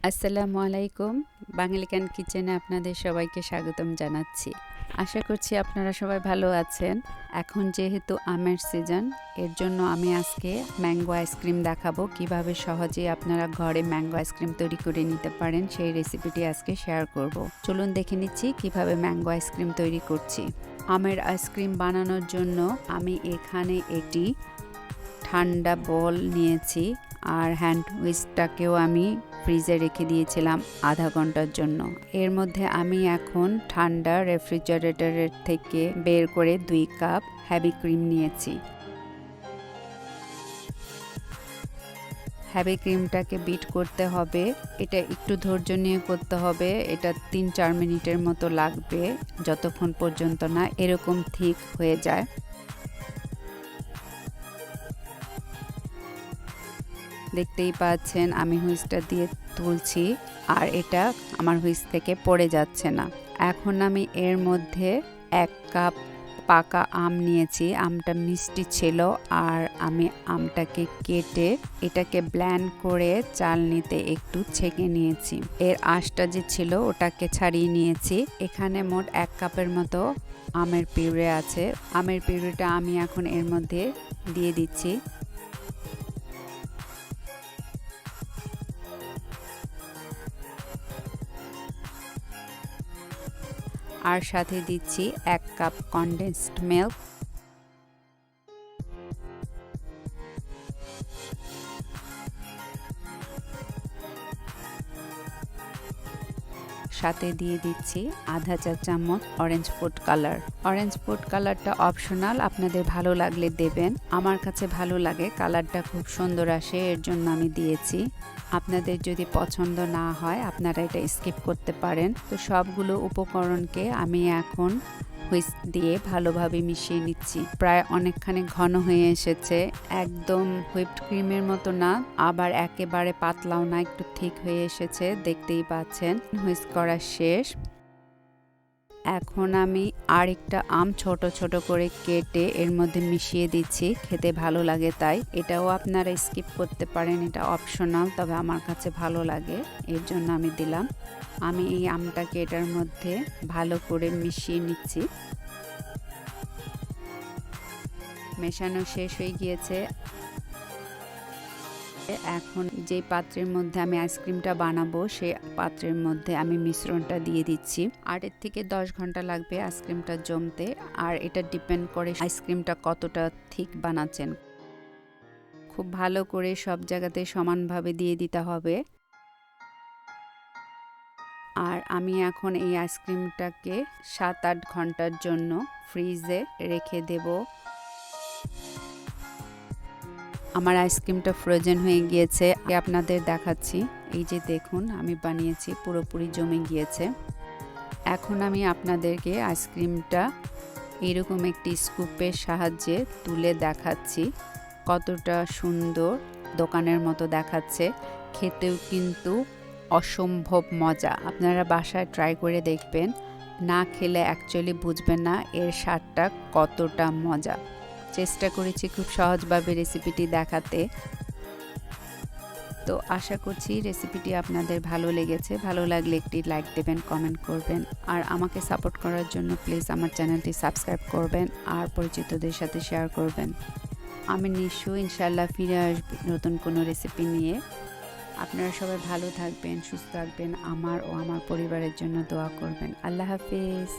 আসসালামু আলাইকুম। বাঙালিকান কিচেনে আপনাদের সবাইকে স্বাগতম জানাচ্ছি। আশা করছি আপনারা সবাই ভালো আছেন। এখন যেহেতু আমের সিজন, এর জন্য আমি আজকে ম্যাঙ্গো আইসক্রিম দেখাবো কিভাবে সহজেই আপনারা ঘরে ম্যাঙ্গো আইসক্রিম তৈরি করে নিতে পারেন। সেই রেসিপিটি আজকে শেয়ার করব। চলুন দেখে নিচ্ছি কিভাবে ম্যাঙ্গো আইসক্রিম তৈরি করছি। আমের আইসক্রিম বানানোর জন্য আমি এখানে একটি ঠান্ডা বল নিয়েছি আর হ্যান্ড হুইস্কটাকেও আমি ফ্রিজে রেখে দিয়েছিলাম আধা ঘন্টার জন্য। এর মধ্যে আমি এখন ঠান্ডা রেফ্রিজারেটরের থেকে বের করে 2 কাপ হেভি ক্রিম নিয়েছি। হেভি ক্রিমটাকে বিট করতে হবে। এটা একটু ধৈর্য নিয়ে করতে হবে। এটা 3-4 মিনিটের মতো লাগবে, যতক্ষণ পর্যন্ত না এরকম থিক হয়ে যায়। দেখতেই পাচ্ছেন আমি হুইস্কটা দিয়ে তুলছি আর এটা আমার হুইস্ক থেকে পড়ে যাচ্ছে না। এখন আমি এর মধ্যে 1 কাপ পাকা আম নিয়েছি। আমটা মিষ্টি ছিল আর আমি আমটাকে কেটে এটাকে ব্লেন্ড করে চালনিতে একটু ছেঁকে নিয়েছি। এর আঁশটা যে ছিল ওটাকে ছাড়িয়ে নিয়েছি। এখানে মোট 1 কাপের মতো আমের পিউরে আছে। আমের পিউরেটা আমি এখন এর মধ্যে দিয়ে দিচ্ছি। আর সাথে দিচ্ছি 1 কাপ কনডেন্সড মিল্ক, সাথে দিয়ে দিচ্ছি আধা চা চামচ orange food colour. Orange food কালারটা অপশনাল, আপনাদের ভালো লাগলে দেবেন। আমার কাছে ভালো লাগে, কালারটা খুব সুন্দর আসে, এর জন্য আমি দিয়েছি। আপনাদের যদি পছন্দ না হয় আপনারা এটা স্কিপ করতে পারেন। তো সবগুলো উপকরণকে আমি এখন হুইস্ক দিয়ে ভালোভাবে মিশিয়ে নিচ্ছি। প্রায় অনেকখানি ঘন হয়ে এসেছে, একদম হুইপড ক্রিমের মতো না, আবার একেবারে পাতলাও না, একটু ঠিক হয়ে এসেছে, দেখতেই পাচ্ছেন। হুইস্ক করা শেষ। এখন আমি আরেকটা আম ছোট ছোট করে কেটে এর মধ্যে মিশিয়ে দিচ্ছি, খেতে ভালো লাগে তাই। এটাও আপনারা স্কিপ করতে পারেন, এটা অপশনাল, তবে আমার কাছে ভালো লাগে এর জন্য আমি দিলাম। আমি এই আমটাকে এটার মধ্যে ভালো করে মিশিয়ে নিচ্ছি। মেশানো শেষ হয়ে গিয়েছে। এখন যে পাত্রের মধ্যে আমি আইসক্রিমটা বানাবো সেই পাত্রের মধ্যে আমি মিশ্রণটা দিয়ে দিচ্ছি। 8 থেকে 10 ঘন্টা লাগবে আইসক্রিমটা জমতে, আর এটা ডিপেন্ড করে আইসক্রিমটা কতটা থিক বানাচ্ছেন। খুব ভালো করে সব জায়গাতে সমানভাবে দিয়ে দিতে হবে। আর আমি এখন এই আইসক্রিমটাকে 7-8 ঘন্টার জন্য ফ্রিজে রেখে দেব। আমার আইসক্রিমটা ফ্রোজেন হয়ে গিয়েছে, আপনাদের দেখাচ্ছি। এই যে দেখুন আমি বানিয়েছি, পুরোপুরি জমে গিয়েছে। এখন আমি আপনাদেরকে আইসক্রিমটা এরকম একটি স্কুপের সাহায্যে তুলে দেখাচ্ছি কতটা সুন্দর দোকানের মতো দেখাচ্ছে। খেতেও কিন্তু অসম্ভব মজা। আপনারা বাসায় ট্রাই করে দেখবেন, না খেলে অ্যাকচুয়ালি বুঝবেন না এর স্বাদটা কতটা মজা। চেষ্টা করেছি খুব সহজভাবে রেসিপিটি দেখাতে। তো আশা করছি রেসিপিটি আপনাদের ভালো লেগেছে। ভালো লাগলে একটি লাইক দেবেন, কমেন্ট করবেন, আর আমাকে সাপোর্ট করার জন্য প্লিজ আমার চ্যানেলটি সাবস্ক্রাইব করবেন আর পরিচিতদের সাথে শেয়ার করবেন। আমি নিশু, ইনশাল্লাহ ফিরে আসব নতুন কোনো রেসিপি নিয়ে। আপনারা সবাই ভালো থাকবেন, সুস্থ থাকবেন, আমার ও আমার পরিবারের জন্য দোয়া করবেন। আল্লাহ হাফেজ।